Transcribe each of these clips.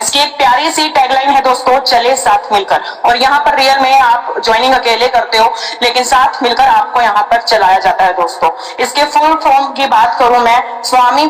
इसकी एक प्यारी सी टैगलाइन है दोस्तों, चले साथ मिलकर। और यहाँ पर रियल में आप ज्वाइनिंग अकेले करते हो, लेकिन साथ मिलकर आपको यहाँ पर चलाया जाता है दोस्तों। इसके फुल फॉर्म की बात करूं मैं, स्वामी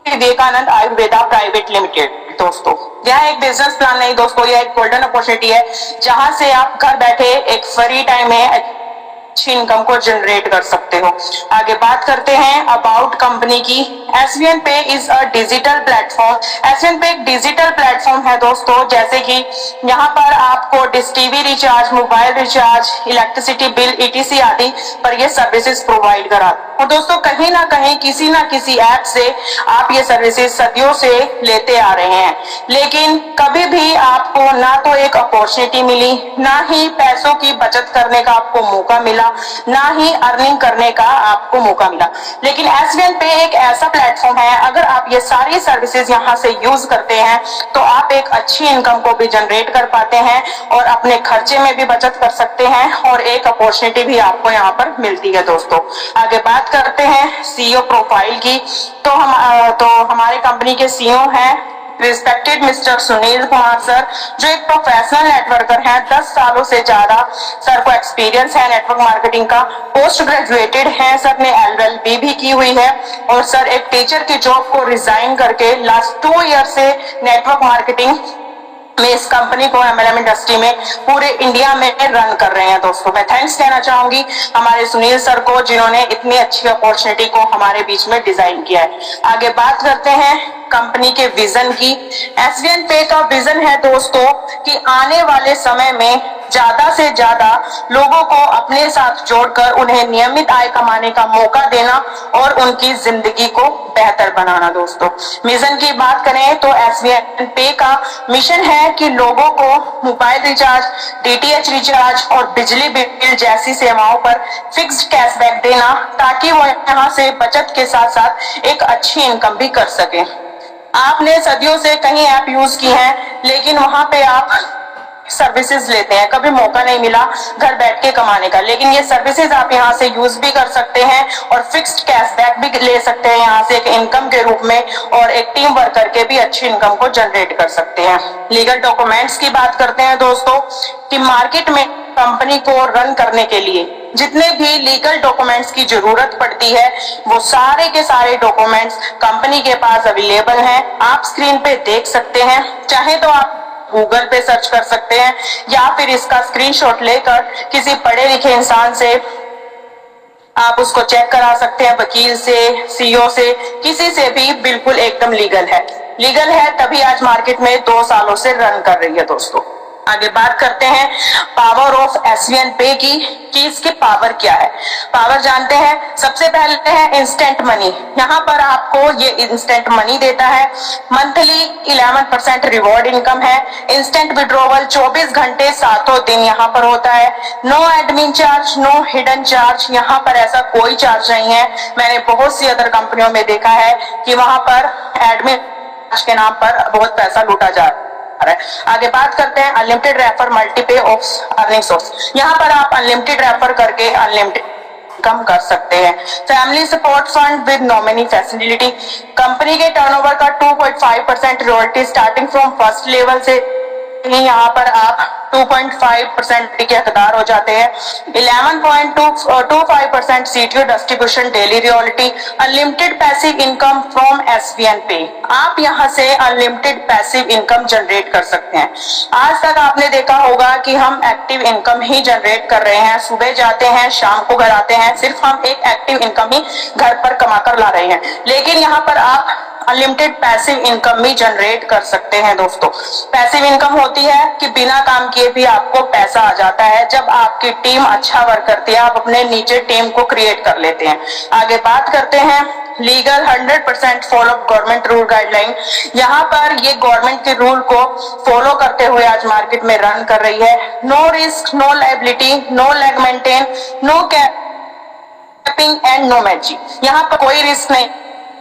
विवेकानंद आयुर्वेदा प्राइवेट लिमिटेड दोस्तों। यह एक बिजनेस प्लान नहीं दोस्तों, यह एक गोल्डन अपॉर्चुनिटी है, जहां से आप घर बैठे एक फ्री टाइम में अच्छी इनकम को जनरेट कर सकते हो। आगे बात करते हैं अबाउट कंपनी की। एसवीएन पे is a digital platform. SVN पे एक डिजिटल प्लेटफॉर्म है दोस्तों, जैसे कि यहाँ पर आपको dish TV recharge, mobile recharge, electricity bill, etc आदि पर ये सर्विसेज प्रोवाइड करा। और दोस्तों कहीं ना कहीं किसी ना किसी ऐप से आप ये सर्विसेज सदियों से लेते आ रहे हैं, लेकिन कभी भी आपको ना तो एक अपॉर्चुनिटी मिली, ना ही पैसों की बचत करने का आपको मौका मिला, ना ही अर्निंग करने का आपको मौका मिला। लेकिन एसवीएन पे एक ऐसा प्लेटफॉर्म है, अगर आप ये सारी सर्विसेज यहाँ से यूज करते हैं तो आप एक अच्छी इनकम को भी जनरेट कर पाते हैं और अपने खर्चे में भी बचत कर सकते हैं, और एक अपॉर्चुनिटी भी आपको यहाँ पर मिलती है दोस्तों। आगे बात करते हैं सीईओ प्रोफाइल की। तो हमारे कंपनी के सीईओ हैं respected mister Sunil Kumar sir, जो एक प्रोफेशनल नेटवर्कर हैं। 10 सालों से ज्यादा सर को एक्सपीरियंस है नेटवर्क मार्केटिंग का। पोस्ट ग्रेजुएटेड हैं सर ने, एलएलबी भी की हुई है, और सर एक टीचर की जॉब को रिजाइन करके लास्ट 2 ईयर से नेटवर्क मार्केटिंग में इस कंपनी को एमएलएम इंडस्ट्री में पूरे इंडिया में रन कर रहे हैं दोस्तों। मैं थैंक्स कहना चाहूंगी हमारे सुनील सर को, जिन्होंने इतनी अच्छी अपॉर्चुनिटी को हमारे बीच में डिजाइन किया है। आगे बात करते हैं कंपनी के विजन की। एसवीएन पे का विजन है दोस्तों कि आने वाले समय में ज्यादा से ज्यादा लोगों को अपने साथ जोड़कर उन्हें नियमित आय कमाने का मौका देना और उनकी जिंदगी को बेहतर बनाना दोस्तों। मिशन की बात करें तो एसवीएन पे का मिशन है कि लोगों को मोबाइल रिचार्ज, डीटीएच रिचार्ज और बिजली बिल जैसी सेवाओं पर फिक्स्ड कैशबैक देना, ताकि वो यहाँ से बचत के साथ साथ एक अच्छी इनकम भी कर सके। आपने सदियों से कई ऐप यूज की हैं, लेकिन वहां पे आप सर्विसेज लेते हैं, कभी मौका नहीं मिला घर बैठ के कमाने का, लेकिन ये सर्विसेज आप यहाँ से यूज भी कर सकते हैं और फिक्स्ड कैशबैक भी ले सकते हैं यहाँ से एक इनकम के रूप में, और एक टीम वर्क करके भी अच्छी इनकम को जनरेट कर सकते हैं। लीगल डॉक्यूमेंट्स की बात करते हैं दोस्तों कि मार्केट में कंपनी को रन करने के लिए जितने भी लीगल डॉक्यूमेंट्स की जरूरत पड़ती है, वो सारे के सारे डॉक्यूमेंट्स कंपनी के पास अवेलेबल हैं। आप स्क्रीन पे देख सकते हैं, चाहे तो आप गूगल पे सर्च कर सकते हैं या फिर इसका स्क्रीनशॉट लेकर किसी पढ़े लिखे इंसान से आप उसको चेक करा सकते हैं, वकील से, सीईओ से, किसी से भी। बिल्कुल एकदम लीगल है तभी आज मार्केट में 2 सालों से रन कर रही है दोस्तों। आगे बात करते हैं पावर ऑफ एसवीएन पे की, कि इसके पावर क्या है। पावर जानते हैं, सबसे पहले है इंस्टेंट मनी। यहाँ पर आपको ये इंस्टेंट मनी देता है। मंथली 11% रिवॉर्ड इनकम है। इंस्टेंट विड्रॉवल 24 घंटे 7 दिन यहाँ पर होता है। No admin charge, no hidden charge, यहाँ पर ऐसा कोई चार्ज नहीं है। मैंने बहुत सी अदर कंपनियों में देखा है कि वहां पर एडमिन चार्ज के नाम पर बहुत पैसा लूटा जा रहा है। आगे बात करते हैं unlimited refer multiple of earning source. यहाँ पर आप अनलिमिटेड रेफर करके अनलिमिटेड कम कर सकते हैं। Family support fund with nominee facility. Company के टर्नओवर का 2.5% royalty starting from first level से यहाँ पर आप 2.5% के हकदार हो जाते हैं। 11.25% CTO distribution daily royalty. Unlimited passive income from SVN पे। आप यहाँ से अनलिमिटेड पैसिव इनकम जनरेट कर सकते हैं। आज तक आपने देखा होगा कि हम एक्टिव इनकम ही जनरेट कर रहे हैं, सुबह जाते हैं शाम को घर आते हैं, सिर्फ हम एक एक्टिव इनकम ही घर पर कमा कर ला रहे हैं। लेकिन यहाँ पर आप अनलिमिटेड पैसिव इनकम भी जनरेट कर सकते हैं दोस्तों। पैसिव इनकम होती है कि बिना काम किए भी आपको पैसा आ जाता है। जब आपकी टीम अच्छा वर्क करती है, आप अपने नीचे टीम को क्रिएट कर लेते हैं। आगे बात करते हैं legal 100% follow government rule guideline. यहाँ पर ये गवर्नमेंट के रूल को फॉलो करते हुए आज मार्केट में रन कर रही है। No risk, no liability, no lag maintain, no capping and no matching. यहाँ पर कोई रिस्क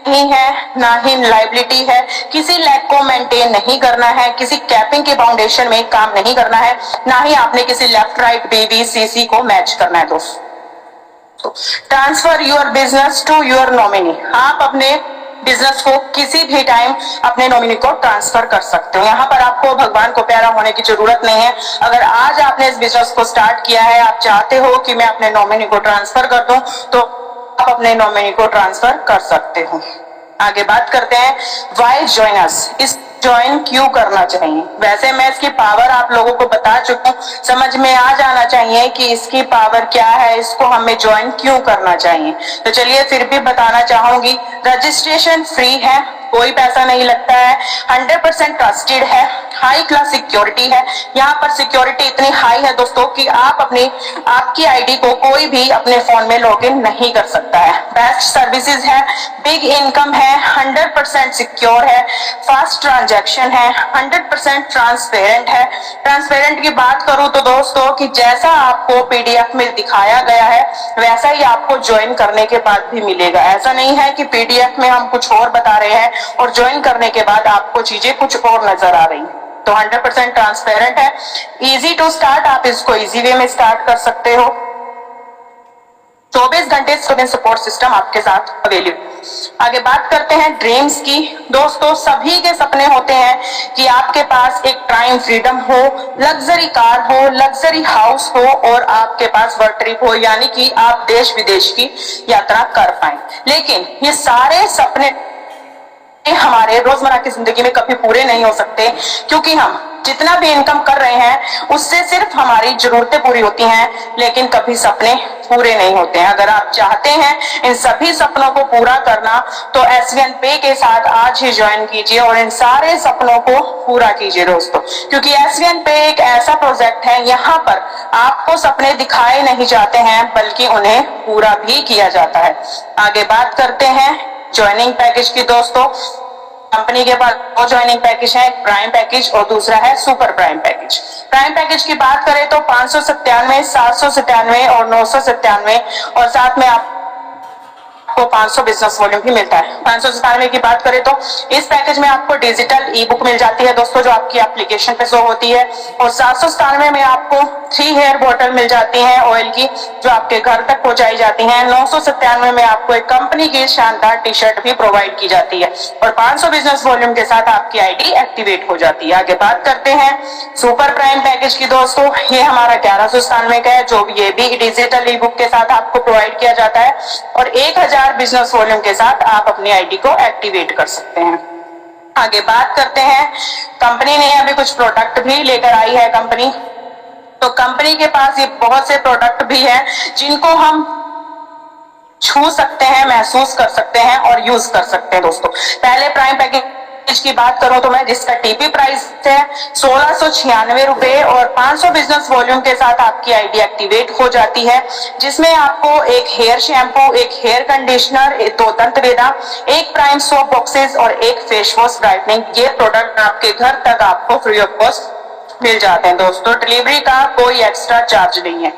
नहीं है, ना ही लायबिलिटी है, किसी लैग को मेंटेन नहीं करना है, किसी कैपिंग के फाउंडेशन में काम नहीं करना है, ना ही आपने किसी लेफ्ट राइट बीवी सीसी को मैच करना है दोस्तों। Transfer your business to your nominee. आप अपने बिजनेस को किसी भी टाइम अपने नॉमिनी को ट्रांसफर कर सकते हो। यहाँ पर आपको भगवान को प्यारा होने की जरूरत नहीं है। अगर आज आपने इस बिजनेस को स्टार्ट किया है, आप चाहते हो कि मैं अपने नॉमिनी को ट्रांसफर कर दूं, तो आप अपने नॉमिनी को ट्रांसफर कर सकते हो। आगे बात करते हैं व्हाई जॉइन अस, इस ज्वाइन क्यों करना चाहिए। वैसे मैं इसकी पावर आप लोगों को बता चुका हूँ, समझ में आ जाना चाहिए कि इसकी पावर क्या है, इसको हमें ज्वाइन क्यों करना चाहिए। तो चलिए फिर भी बताना चाहूंगी। रजिस्ट्रेशन फ्री है, कोई पैसा नहीं लगता है, 100% ट्रस्टेड है, हाई क्लास सिक्योरिटी है। यहाँ पर सिक्योरिटी इतनी हाई है दोस्तों कि आपकी आईडी को कोई भी अपने फोन में लॉगिन नहीं कर सकता है। बेस्ट सर्विसेज है, बिग इनकम है, 100% सिक्योर है, फास्ट ट्रांजैक्शन है, 100% ट्रांसपेरेंट है। ट्रांसपेरेंट की बात करूं तो दोस्तों कि जैसा आपको पीडीएफ में दिखाया गया है वैसा ही आपको ज्वाइन करने के बाद भी मिलेगा। ऐसा नहीं है कि पीडीएफ में हम कुछ और बता रहे हैं और ज्वाइन करने के बाद आपको चीजें कुछ और नजर आ रही। तो 100% ट्रांसपेरेंट है, इजी टू स्टार्ट, आप इसको इजी वे में स्टार्ट कर सकते हो। 24 घंटे स्टूडेंट सपोर्ट सिस्टम आपके साथ अवेलेबल। आगे बात करते हैं ड्रीम्स की। दोस्तों सभी के सपने होते हैं कि आपके पास एक प्राइम फ्रीडम हो, लग्जरी कार हो, लग्जरी हाउस हो और आपके पास वर्ल्ड ट्रिप हो, यानी कि आप देश विदेश की यात्रा कर पाए। लेकिन ये सारे सपने हमारे रोजमर्रा की जिंदगी में कभी पूरे नहीं हो सकते, क्योंकि हम जितना भी इनकम कर रहे हैं उससे सिर्फ हमारी जरूरतें पूरी होती हैं, लेकिन कभी सपने पूरे नहीं होते हैं। अगर आप चाहते हैं इन सभी सपनों को पूरा करना तो SVN पे के साथ आज ही ज्वाइन कीजिए और इन सारे सपनों को पूरा कीजिए दोस्तों, क्योंकि SVN पे एक ऐसा प्रोजेक्ट है, यहाँ पर आपको सपने दिखाए नहीं जाते हैं बल्कि उन्हें पूरा भी किया जाता है। आगे बात करते हैं ज्वाइनिंग पैकेज की। दोस्तों कंपनी के पास दो ज्वाइनिंग पैकेज है, एक प्राइम पैकेज और दूसरा है super prime package. Prime package की बात करें तो 597, 797 और 997 और साथ में आपको 500 बिजनेस वॉल्यूम भी मिलता है। 597 की बात करें तो इस पैकेज में आपको डिजिटल ई बुक मिल जाती है दोस्तों, जो आपकी एप्लीकेशन पे शो होती है, और 797 में आपको 3 हेयर बॉटल मिल जाती हैं ऑयल की, जो आपके घर तक पहुंचाई जाती हैं। 997 में आपको एक कंपनी की शानदार टी शर्ट भी प्रोवाइड की जाती है और 500 बिजनेस वॉल्यूम के साथ आपकी आईडी एक्टिवेट हो जाती है। आगे बात करते हैं सुपर प्राइम पैकेज की। दोस्तों ये हमारा 1197 का है, जो ये भी डिजिटल ई बुक के साथ आपको प्रोवाइड किया जाता है और 1000 बिजनेस वॉल्यूम के साथ आप अपनी आईडी को एक्टिवेट कर सकते हैं। आगे बात करते हैं, कंपनी ने अभी कुछ प्रोडक्ट भी लेकर आई है कंपनी, तो कंपनी के पास ये बहुत से प्रोडक्ट भी हैं जिनको हम छू सकते हैं, महसूस कर सकते हैं और यूज कर सकते हैं दोस्तों। पहले प्राइम पैकेज की बात करूं तो मैं जिसका टीपी प्राइस है 1696 रुपए और 500 बिजनेस वॉल्यूम के साथ आपकी आईडी एक्टिवेट हो जाती है, जिसमें आपको एक हेयर शैम्पू, एक हेयर कंडीशनर, 2 दंत वेदा, एक प्राइम सोप बॉक्सेस और एक फेस वॉश ब्राइटनिंग, ये प्रोडक्ट आपके घर तक आपको फ्री ऑफ कॉस्ट मिल जाते हैं दोस्तों। डिलीवरी का कोई एक्स्ट्रा चार्ज नहीं है।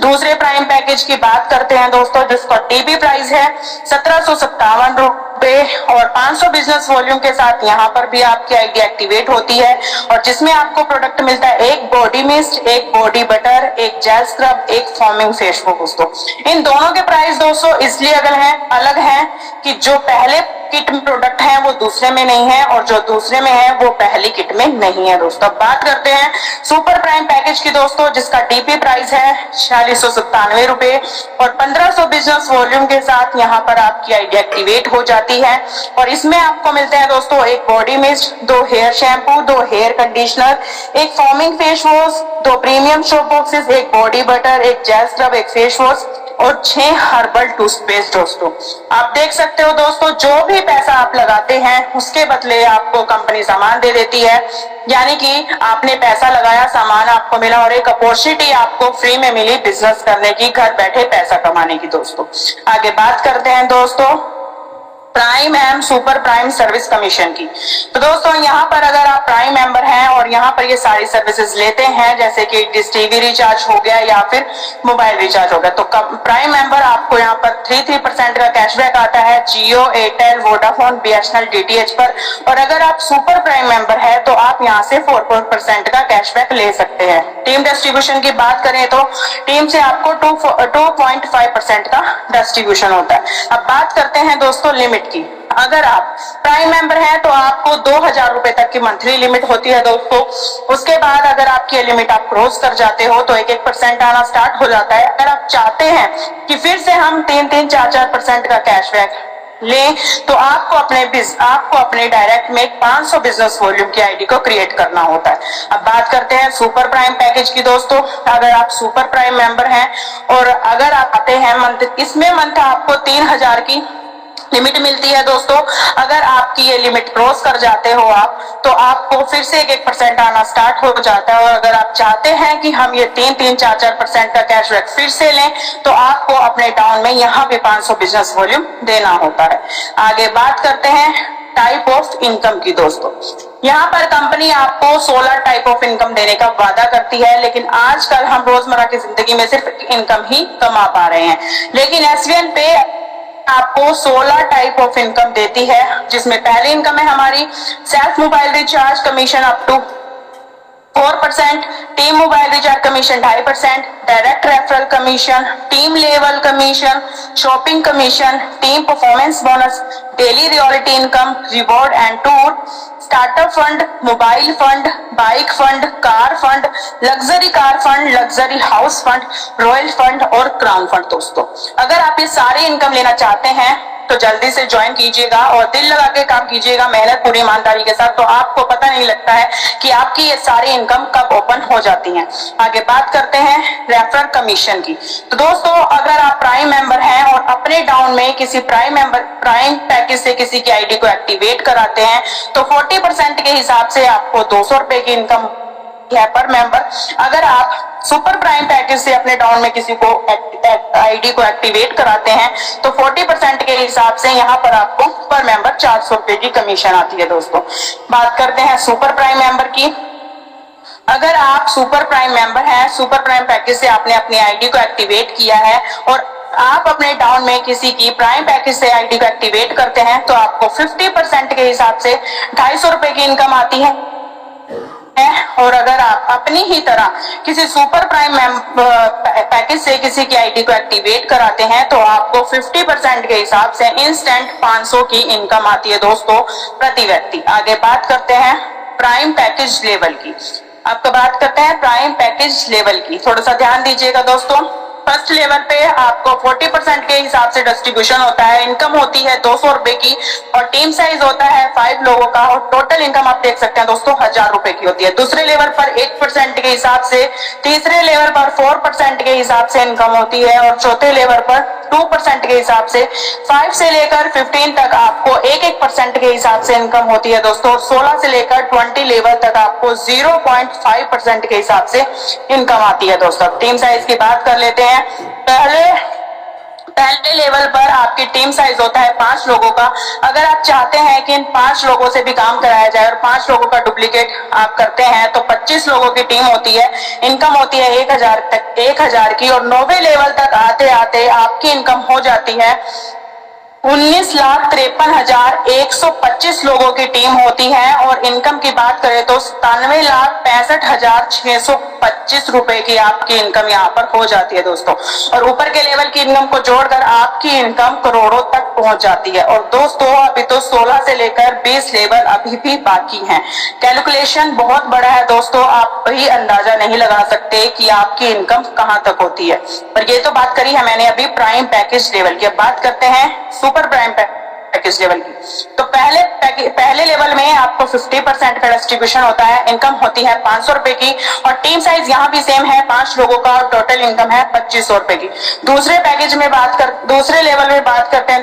दूसरे प्राइम पैकेज की बात करते हैं दोस्तों, जिसका टीपी प्राइस है 1757 रुपए और 500 बिजनेस वॉल्यूम के साथ यहाँ पर भी आपकी आईडी एक्टिवेट होती है और जिसमें आपको प्रोडक्ट मिलता है एक बॉडी मिस्ट, एक बॉडी बटर, एक जेल स्क्रब, एक फॉर्मिंग फेस वॉश दोस्तों। इन दोनों के प्राइस दोस्तों इसलिए अलग है कि जो पहले किट में प्रोडक्ट है वो दूसरे में नहीं है और जो दूसरे में है वो पहली किट में नहीं है दोस्तों। बात करते हैं सुपर प्राइम पैकेज की दोस्तों, जिसका टीपी प्राइस है 4697 रुपए और 1500 बिजनेस वॉल्यूम के साथ यहाँ पर आपकी आईडी एक्टिवेट हो जाती है और इसमें आपको मिलते हैं दोस्तों एक body mist, 2 hair shampoo, 2 hair conditioner, एक foaming face wash, 2 premium soap boxes, एक बॉडी बटर, एक जेल स्क्रब, एक फेस वॉश और 6 हर्बल टूथपेस्ट दोस्तों। आप देख सकते हो दोस्तों, जो भी पैसा आप लगाते हैं उसके बदले आपको कंपनी सामान दे देती है, यानी कि आपने पैसा लगाया, सामान आपको मिला और एक अपॉर्चुनिटी आपको फ्री में मिली बिजनेस करने की, घर बैठे पैसा कमाने की दोस्तों। आगे बात करते हैं दोस्तों prime and super prime service commission की। तो दोस्तों यहाँ पर अगर आप प्राइम मेंबर हैं और यहाँ पर ये सारी सर्विसेज लेते हैं, जैसे कि डिश टीवी रिचार्ज हो गया या फिर मोबाइल रिचार्ज हो गया, तो प्राइम मेंबर आपको यहाँ पर 3% का कैशबैक आता है जियो, एयरटेल, वोडाफोन, BSNL, DTH पर। और अगर आप सुपर प्राइम मेंबर है तो आप यहाँ से 4% का कैशबैक ले सकते हैं। टीम डिस्ट्रीब्यूशन की बात करें तो टीम से आपको 2.5% का डिस्ट्रीब्यूशन होता है। अब बात करते हैं दोस्तों लिमिट की। अगर आप प्राइम मेंबर हैं तो आपको 2,000 रुपए तक की मंथली लिमिट होती है दोस्तों। उसके बाद अगर आपकी ये लिमिट आप क्रॉस कर जाते हो तो 1-1% आना स्टार्ट हो जाता है। अगर आप चाहते हैं कि फिर से हम 3-3, 4-4% का कैशबैक लें तो आपको अपने डायरेक्ट में 500 बिजनेस वॉल्यूम की आईडी को क्रिएट करना होता है। अब बात करते हैं सुपर प्राइम पैकेज की दोस्तों। अगर आप सुपर प्राइम मेंबर हैं और अगर आप आते हैं इसमें मंथ आपको 3,000 की लिमिट मिलती है दोस्तों। अगर आपकी ये लिमिट क्रॉस कर जाते हो आप तो आपको फिर से 1-1% आना स्टार्ट हो जाता है। और अगर आप चाहते हैं कि हम ये 3-3, 4-4% का कैशबैक फिर से लें तो आपको अपने टाउन में यहाँ पे 500 बिजनेस वॉल्यूम देना होता है। आगे बात करते हैं टाइप ऑफ इनकम की दोस्तों। यहाँ पर कंपनी आपको 16 टाइप ऑफ इनकम देने का वादा करती है, लेकिन आजकल हम रोजमर्रा की जिंदगी में सिर्फ इनकम ही कमा पा रहे हैं। लेकिन एसवीएन पे आपको 16 टाइप ऑफ इनकम देती है, जिसमें पहली इनकम है हमारी self mobile recharge commission up to 4%, team mobile recharge commission 2.5%, direct referral commission, team level commission, shopping commission, team performance bonus, daily royalty income, reward and tour, startup fund, mobile fund, bike fund, car fund, luxury car fund, luxury house fund, royal fund और crown fund. दोस्तों अगर आप ये सारी income लेना चाहते हैं तो जल्दी से ज्वाइन कीजिएगा और दिल लगा के काम कीजिएगा, मेहनत पूरी ईमानदारी के साथ, तो आपको पता नहीं लगता है कि आपकी ये सारी इनकम कब ओपन हो जाती हैं। आगे बात करते हैं रेफरल कमीशन की। तो दोस्तों अगर आप प्राइम मेंबर हैं और अपने टाउन में किसी प्राइम पैकेज से किसी की आईडी को एक्टिवेट कराते हैं तो 40% के हिसाब से आपको 200 रुपए की इनकम है पर मेंबर। अगर आप सुपर प्राइम पैकेज से अपने टाउन में किसी को आईडी को एक्टिवेट कराते हैं तो 40% के हिसाब से यहाँ पर आपको पर मेंबर 400 रुपए की कमीशन आती है। दोस्तों बात करते हैं सुपर प्राइम मेंबर की। अगर आप सुपर प्राइम मेंबर हैं, सुपर प्राइम पैकेज से आपने अपनी आईडी को एक्टिवेट किया है और आप अपने टाउन में किसी की प्राइम पैकेज से आईडी को एक्टिवेट करते हैं तो आपको 50% के हिसाब से 250 रुपए की इनकम आती है। और अगर आप अपनी ही तरह किसी सुपर प्राइम पैकेज से किसी की आईडी को एक्टिवेट कराते हैं तो आपको 50% के हिसाब से इंस्टेंट 500 की इनकम आती है दोस्तों प्रति व्यक्ति। आगे बात करते हैं प्राइम पैकेज लेवल की। आपको बात करते हैं प्राइम पैकेज लेवल की, थोड़ा सा ध्यान दीजिएगा दोस्तों। फर्स्ट लेवल पे आपको 40% के हिसाब से डिस्ट्रीब्यूशन होता है, इनकम होती है 200 रुपए की और टीम साइज होता है 5 लोगों का और टोटल इनकम आप देख सकते हैं दोस्तों 1,000 रुपए की होती है। दूसरे लेवल पर 8% के हिसाब से, तीसरे लेवल पर 4% के हिसाब से इनकम होती है और चौथे लेवल पर 2% के हिसाब से, 5 से लेकर 15 तक आपको 1-1% के हिसाब से इनकम होती है दोस्तों। 16 से लेकर 20 लेवल तक आपको 0.5% के हिसाब से इनकम आती है दोस्तों। टीम साइज की बात कर लेते हैं। पहले लेवल पर आपकी टीम साइज होता है 5 लोगों का। अगर आप चाहते हैं कि इन 5 लोगों से भी काम कराया जाए और 5 लोगों का डुप्लीकेट आप करते हैं तो 25 लोगों की टीम होती है, इनकम होती है 1,000 की और 9वें लेवल तक आते आते आपकी इनकम हो जाती है 19,53,125 लोगों की टीम होती है और इनकम की बात करें तो 97,65,625 रुपए की आपकी इनकम यहाँ पर हो जाती है दोस्तों। और ऊपर के लेवल की इनकम को जोड़कर आपकी इनकम करोड़ों तक पहुंच जाती है। और दोस्तों अभी तो 16 से लेकर 20 लेवल अभी भी बाकी हैं। कैलकुलेशन बहुत बड़ा है दोस्तों, आप भी अंदाजा नहीं लगा सकते कि आपकी इनकम कहाँ तक होती है। पर ये तो बात करी है मैंने अभी प्राइम पैकेज लेवल की। अब बात करते हैं सुपर प्राइम पैकेज लेवल की। तो पहले लेवल में आपको 50% का डिस्ट्रीब्यूशन होता है, इनकम होती है 500 रुपए की और टीम साइज यहाँ भी सेम है 5 लोगों का और टोटल इनकम है 2500 रुपए की। दूसरे लेवल में बात करते हैं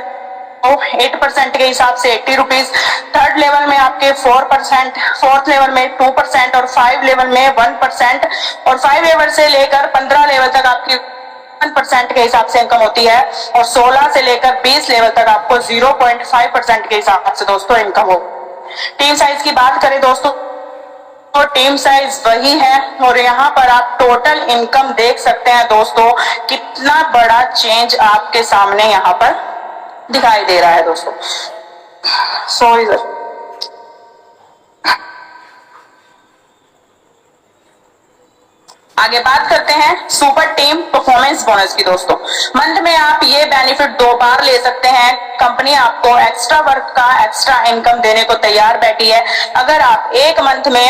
तो 8% के हिसाब से 80 रुपीज, थर्ड लेवल में आपके 4%, फोर्थ लेवल में 2% और 5 लेवल में 1% और 5 लेवल से लेकर 15 लेवल तक आपकी 1% के हिसाब से इनकम होती है और 16 से लेकर 20 लेवल तक आपको 0.5% के हिसाब से दोस्तों इनकम हो। टीम साइज की बात करें दोस्तों तो टीम साइज वही है और यहाँ पर आप टोटल इनकम देख सकते हैं दोस्तों, कितना बड़ा चेंज आपके सामने यहाँ पर दिखाई दे रहा है दोस्तों। Sorry sir. आगे बात करते हैं सुपर टीम परफॉर्मेंस बोनस की दोस्तों। मंथ में आप ये बेनिफिट 2 बार ले सकते हैं। कंपनी आपको एक्स्ट्रा वर्क का एक्स्ट्रा इनकम देने को तैयार बैठी है। अगर आप एक मंथ में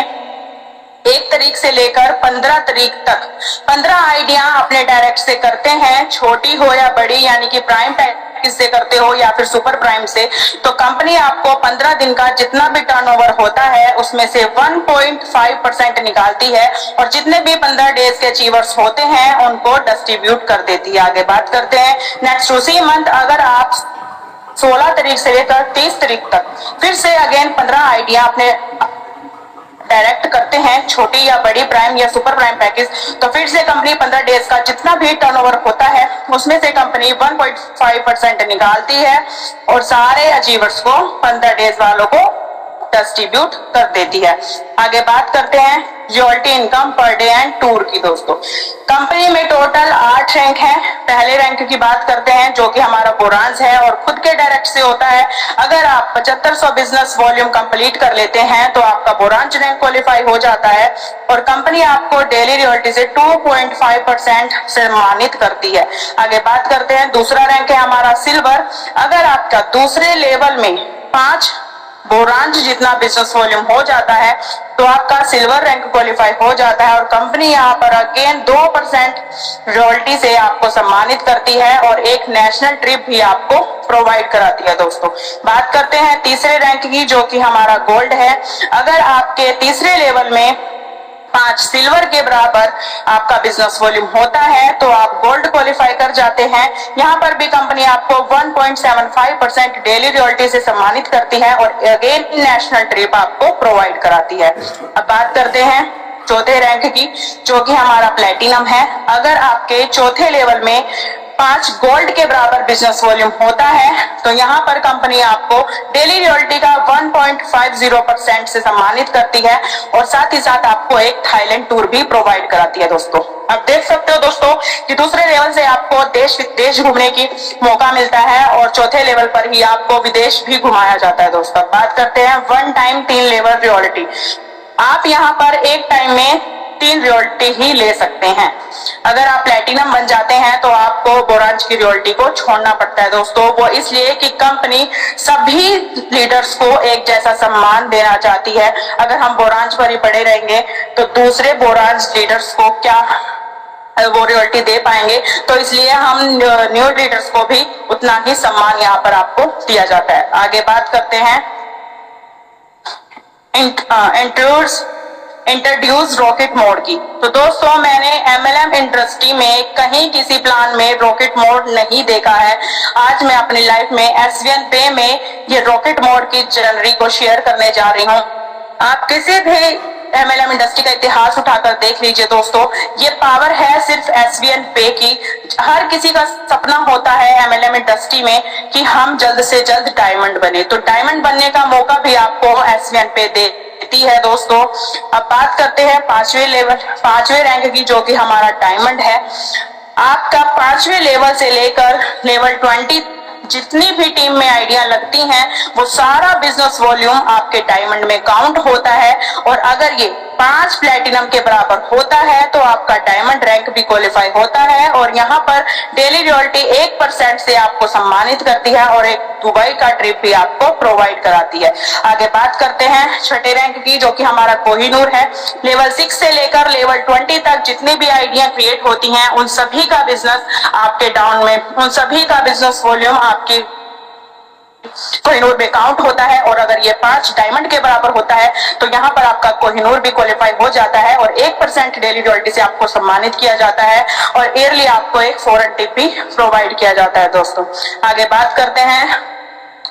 1 तारीख से लेकर 15 तारीख तक 15 आइडिया अपने डायरेक्ट से करते हैं, छोटी हो या बड़ी, यानी कि प्राइम पैकेज से करते हो या फिर सुपर प्राइम से, तो कंपनी आपको 15 दिन का जितना भी टर्नओवर होता है उसमें से 1.5% निकालती है और जितने भी 15 डेज के अचीवर्स होते हैं उनको डिस्ट्रीब्यूट कर देती है। आगे बात करते हैं नेक्स्ट उसी मंथ अगर आप 16 तारीख से लेकर 30 तारीख तक फिर से अगेन 15 आइडिया अपने डायरेक्ट करते हैं, छोटी या बड़ी प्राइम या सुपर प्राइम पैकेज, तो फिर से कंपनी 15 डेज का जितना भी टर्नओवर होता है उसमें से कंपनी 1.5% निकालती है और सारे अचीवर्स को 15 डेज वालों को डिस्ट्रीब्यूट कर देती है। आगे बात करते हैं royalty income per day and tour की दोस्तों। कंपनी में टोटल 8 रैंक है। पहले रैंक की बात करते हैं जो कि हमारा बोरांस है और खुद के डायरेक्ट से होता है। अगर आप 7500 बिजनेस वॉल्यूम कंप्लीट कर लेते हैं तो आपका बोरांस रैंक क्वालिफाई हो जाता है और कंपनी आपको डेली रॉयल्टी से 2.5% सम्मानित करती है। आगे बात करते हैं दूसरा रैंक है हमारा सिल्वर। अगर आपका दूसरे लेवल में 5 बोरांज जितना बिजनेस वॉल्यूम हो जाता है तो आपका सिल्वर रैंक क्वालिफाई हो जाता है और कंपनी यहाँ पर अगेन 2% रॉयल्टी से आपको सम्मानित करती है और एक नेशनल ट्रिप भी आपको प्रोवाइड कराती है दोस्तों। बात करते हैं तीसरे रैंक की जो कि हमारा गोल्ड है। अगर आपके तीसरे लेवल में 5 सिल्वर के बराबर आपका बिजनेस वॉल्यूम होता है तो आप गोल्ड क्वालिफाई कर जाते हैं। यहाँ पर भी कंपनी आपको 1.75% डेली रॉयल्टी से सम्मानित करती है और अगेन नेशनल ट्रिप आपको प्रोवाइड कराती है। अब बात करते हैं चौथे रैंक की जो कि हमारा प्लेटिनम है। अगर आपके चौथे लेवल में 5 गोल्ड के बराबर बिजनेस वॉल्यूम होता है तो यहाँ पर कंपनी आपको डेली रॉयल्टी का 1.50% से सम्मानित करती है और साथ ही साथ आपको एक थाईलैंड टूर भी प्रोवाइड कराती है दोस्तों। अब देख सकते हो दोस्तों कि दूसरे लेवल से आपको देश विदेश घूमने की मौका मिलता है और चौथे लेवल पर ही आपको विदेश भी घुमाया जाता है दोस्तों। बात करते हैं 1 टाइम 3 लेवल रॉयल्टी। आप यहाँ पर एक टाइम में 3 रॉयल्टी ही ले सकते हैं। अगर आप प्लेटिनम बन जाते हैं तो आपको बोरांज की रॉयल्टी को छोड़ना पड़ता है दोस्तों। वो इसलिए कि कंपनी सभी लीडर्स को एक जैसा सम्मान देना चाहती है। अगर हम बोरांज पर ही पड़े रहेंगे तो दूसरे बोरांज लीडर्स को क्या वो रॉयल्टी दे पाएंगे, तो इसलिए हम न्यू लीडर्स को भी उतना ही सम्मान यहाँ पर आपको दिया जाता है। आगे बात करते हैं इंट्रोड्यूस रॉकेट मोड की। तो दोस्तों मैंने MLM इंडस्ट्री में कहीं किसी प्लान में रॉकेट मोड नहीं देखा है। आज मैं अपनी लाइफ में SVN पे में ये रॉकेट मोड की जर्नी को शेयर करने जा रही हूँ। आप किसी भी MLM इंडस्ट्री का इतिहास उठाकर देख लीजिए दोस्तों, ये पावर है सिर्फ SVN पे की। हर किसी का सपना होता है MLM इंडस्ट्री में कि हम जल्द से जल्द डायमंड बने, तो डायमंड बनने का मौका भी आपको SVN पे देती है दोस्तों। अब बात करते हैं 5वें रैंक की जो कि हमारा डायमंड है। आपका 5वें लेवल से लेकर लेवल 20 जितनी भी टीम में आइडिया लगती हैं वो सारा बिजनेस वॉल्यूम आपके डायमंड में काउंट होता है और अगर ये 5 प्लेटिनम के बराबर होता है तो आपका डायमंड रैंक भी क्वालिफाई होता है और यहाँ पर डेली रॉयल्टी 1% से आपको सम्मानित करती है और एक दुबई का ट्रिप भी आपको प्रोवाइड कराती है। आगे बात करते हैं छठे रैंक की जो कि हमारा कोहिनूर है। लेवल 6 से लेकर लेवल 20 तक जितनी भी आइडिया क्रिएट होती हैं उन सभी का बिजनेस आपके डाउन में, उन सभी का बिजनेस वॉल्यूम आपकी कोहिनूर में काउंट होता है और अगर ये 5 डायमंड के बराबर होता है तो यहाँ पर आपका कोहिनूर भी क्वालिफाई हो जाता है और 1% डेली रॉयल्टी से आपको सम्मानित किया जाता है और ईयरली आपको एक फॉरेन टिप भी प्रोवाइड किया जाता है दोस्तों। आगे बात करते हैं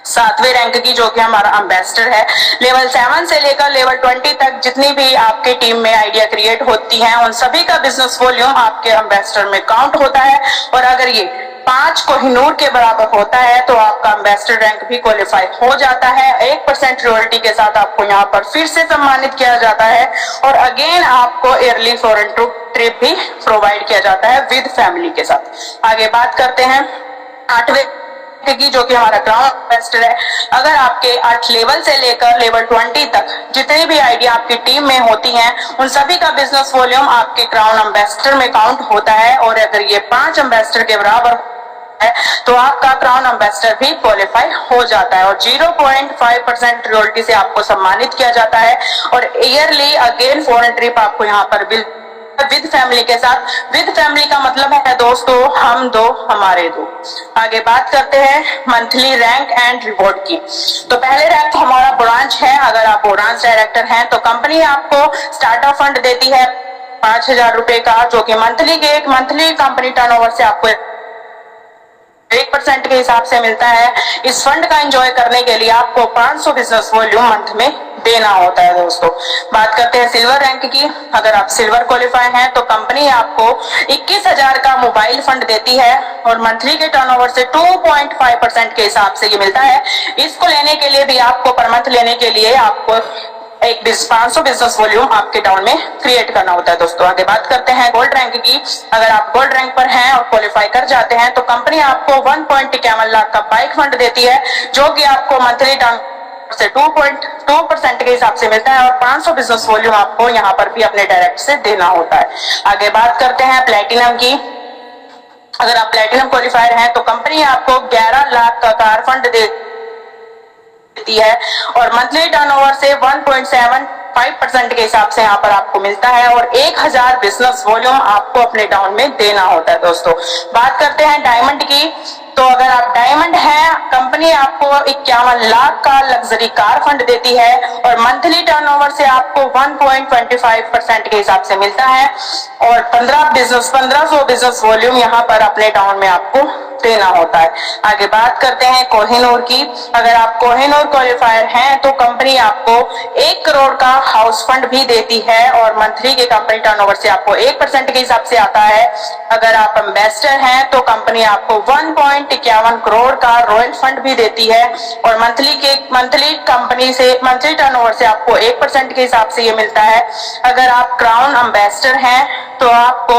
7वें रैंक की जो कि हमारा एम्बेसडर है। लेवल 7 से लेकर लेवल 20 तक जितनी भी आपके टीम में आइडिया क्रिएट होती हैं उन सभी का बिजनेस वॉल्यूम आपके एम्बेसडर में काउंट होता है और अगर ये 5 कोहिनूर के बराबर होता है तो आपका एम्बेसडर रैंक भी क्वालिफाई हो जाता है। 1% रॉयल्टी के साथ आपको यहाँ पर फिर से सम्मानित किया जाता है और अगेन आपको ईयरली फॉरेन ट्रिप भी प्रोवाइड किया जाता है विद फैमिली के साथ। आगे बात करते हैं 8वें की, जो कि हमारा क्राउन एम्बेसडर है। अगर आपके 8 लेवल से लेकर लेवल 20 तक जितने भी आईडी आपकी टीम में होती हैं, उन सभी का बिजनेस वॉल्यूम आपके क्राउन एम्बेसडर में काउंट होता है। और अगर ये 5 एम्बेसडर के बराबर है तो आपका क्राउन एम्बेसडर भी क्वालिफाई हो जाता है और 0.5% रॉयल्टी से आपको सम्मानित किया जाता है। और ईयरली अगेन फॉरेन ट्रिप आपको यहाँ पर विद फैमिली के साथ। विद फैमिली का मतलब है दोस्तों हम दो हमारे दो। आगे बात करते हैं मंथली रैंक एंड रिवॉर्ड की। तो पहले रैंक हमारा ब्रांच है। अगर आप ब्रांच डायरेक्टर हैं तो कंपनी आपको स्टार्टअप फंड देती है 5,000 रुपए का, जो कि मंथली कंपनी टर्नओवर से आपको 1% के हिसाब से मिलता है। इस फंड का एंजॉय करने के लिए आपको 500 बिजनेस वॉल्यूम मंथ में देना होता है दोस्तों। बात करते हैं सिल्वर रैंक की। अगर आप सिल्वर क्वालिफाई हैं तो कंपनी आपको 21,000 का मोबाइल फंड देती है और मंथली के टर्नओवर से 2.5% के हिसाब से ये मिलता है। इसको लेने के लिए भी आपको पर मंथ लेने के लिए आपको एक 500 बिजनेस वॉल्यूम आपके टाउन में क्रिएट करना होता है दोस्तों। आगे बात करते हैं गोल्ड रैंक की। अगर आप गोल्ड रैंक पर हैं और क्वालिफाई कर जाते हैं तो कंपनी आपको 1.51 लाख का बाइक फंड देती है, जो कि आपको मंथली टर्न से 2.2% के हिसाब से मिलता है और 500 बिजनेस वॉल्यूम आपको यहाँ पर भी अपने डायरेक्ट से देना होता है। आगे बात करते हैं प्लेटिनम की। अगर आप प्लेटिनम क्वालिफायर हैं तो कंपनी आपको 11 लाख का कार फंड देती है और मंथली टर्नओवर से 1.75% के हिसाब से यहाँ पर आपको मिलता है और 1,000 बिजनेस वॉल्यूम आपको अपने टाउन में देना होता है दोस्तों। बात करते हैं डायमंड की। तो अगर आप डायमंड हैं, कंपनी आपको 51 लाख का लग्जरी कार फंड देती है और मंथली टर्नओवर से आपको 1.25% के हिसाब से मिलता है और 1500 बिजनेस वॉल्यूम यहाँ पर अपने टाउन में आपको देना होता है। आगे बात करते हैं कोहिनूर की। अगर आप कोहिनूर क्वालिफायर हैं तो कंपनी आपको 1 करोड़ का हाउस फंड भी देती है और मंथली के कंपनी टर्नओवर से आपको 1% के हिसाब से आता है। अगर आप एम्बेसडर हैं तो कंपनी आपको 1.51 करोड़ का रॉयल फंड भी देती है और मंथली कंपनी से मंथली टर्नओवर से आपको 1% के हिसाब से ये मिलता है। अगर आप क्राउन एम्बेसडर हैं तो आपको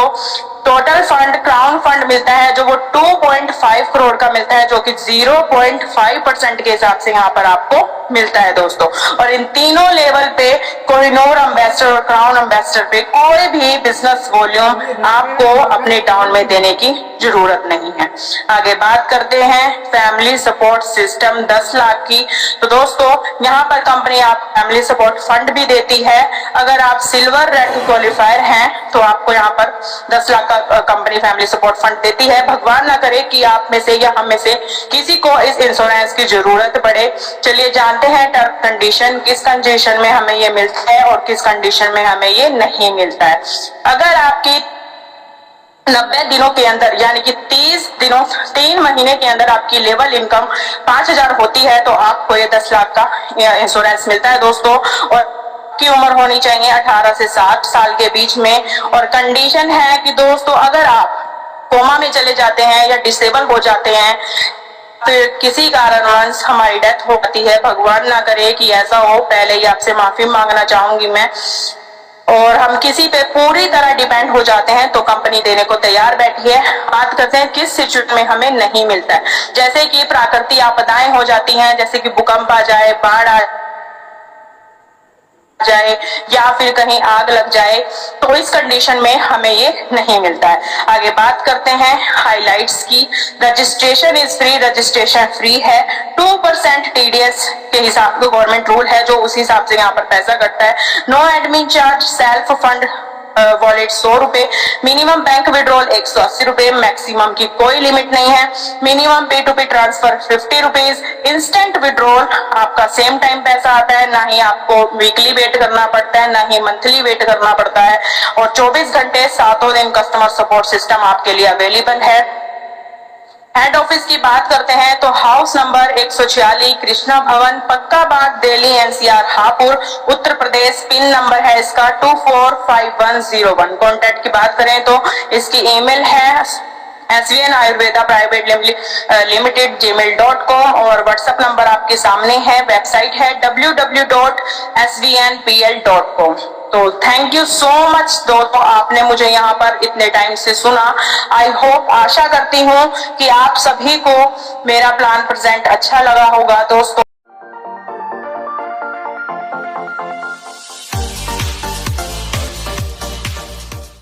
टोटल फंड क्राउन फंड मिलता है जो वो 2.5 करोड़ का मिलता है, जो कि 0.5% के हिसाब से यहाँ पर आपको मिलता है दोस्तों। और इन तीनों लेवल पे कोहिनूर एम्बेसडर और क्राउन एम्बेसडर पे कोई भी बिजनेस वॉल्यूम आपको अपने टाउन में देने की जरूरत नहीं है। आगे बात करते हैं फैमिली सपोर्ट सिस्टम 10 लाख की। तो दोस्तों यहाँ पर कंपनी आप फैमिली सपोर्ट फंड भी देती है। अगर आप सिल्वर रैंक क्वालिफायर हैं तो आपको यहाँ पर 10 लाख का कंपनी फैमिली सपोर्ट फंड देती है। भगवान ना करे कि आप में से या हम में से किसी को इस इंश्योरेंस की जरूरत पड़े। चलिए जानते हैं टर्म कंडीशन, किस कंडीशन में हमें ये मिलता है और किस कंडीशन में हमें ये नहीं मिलता है। अगर आपकी 90 दिनों के अंदर यानी कि 3 महीने के अंदर आपकी लेवल इनकम 5,000 होती है तो आपको ये 10 लाख का इंश्योरेंस मिलता है दोस्तों। और की उम्र होनी चाहिए 18 से 60 साल के बीच में। और कंडीशन है कि दोस्तों अगर आप कोमा में चले जाते हैं या डिसेबल हो जाते हैं, फिर किसी कारणवश हमारी डेथ हो जाती है, भगवान ना करे कि ऐसा हो, पहले ही आपसे माफी मांगना चाहूंगी मैं, और हम किसी पे पूरी तरह डिपेंड हो जाते हैं तो कंपनी देने को तैयार बैठी है। बात करते हैं किस सिचुएशन में हमें नहीं मिलता है। जैसे कि प्राकृतिक आपदाएं हो जाती हैं, जैसे कि भूकंप आ जाए, बाढ़ आ जाए या फिर कहीं आग लग जाए, तो इस कंडीशन में हमें ये नहीं मिलता है। आगे बात करते हैं हाइलाइट्स की। Registration is free, registration free है। 2% TDS के हिसाब से गवर्नमेंट रूल है, जो उसी हिसाब से यहाँ पर पैसा कटता है। No admin charge, self fund wallet 100 रुपए, मिनिमम बैंक विड्रॉल 180 रुपए, मैक्सिमम की कोई लिमिट नहीं है। Minimum P2P transfer 50 rupees. Instant withdrawal आपका सेम टाइम पैसा आता है, ना ही आपको वीकली वेट करना पड़ता है, ना ही मंथली वेट करना पड़ता है। और 24 घंटे 7 दिन कस्टमर सपोर्ट सिस्टम आपके लिए अवेलेबल है। हेड ऑफिस की बात करते हैं तो हाउस नंबर 146 कृष्णा भवन, पक्का बाग, Delhi NCR Hapur, Uttar Pradesh. Pin number है इसका 245101। कॉन्टैक्ट की बात करें तो इसकी ईमेल है SVN Ayurveda private limited gmail.com, और व्हाट्सएप नंबर आपके सामने है। वेबसाइट है www.svnpl.com। तो थैंक यू सो मच दोस्तों, आपने मुझे यहाँ पर इतने टाइम से सुना। आई होप, आशा करती हूँ कि आप सभी को मेरा प्लान प्रेजेंट अच्छा लगा होगा दोस्तों।